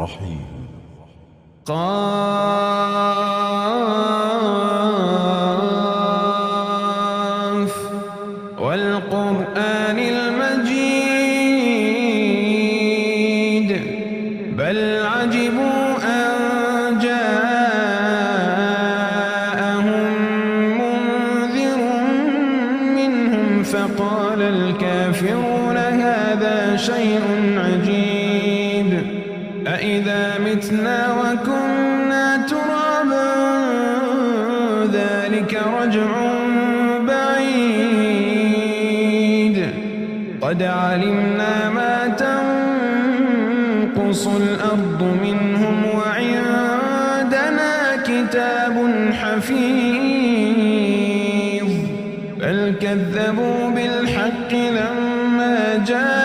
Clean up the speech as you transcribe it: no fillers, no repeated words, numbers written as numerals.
الرحيم. قاف والقرآن المجيد بل عجبوا أن جاءهم منذر منهم فقال الكافرون هذا شيء عجيب أإذا متنا وكنا ترابا ذلك رجع بعيد قد علمنا ما تنقص الأرض منهم وعندنا كتاب حفيظ بل كذبوا بالحق لما جاءهم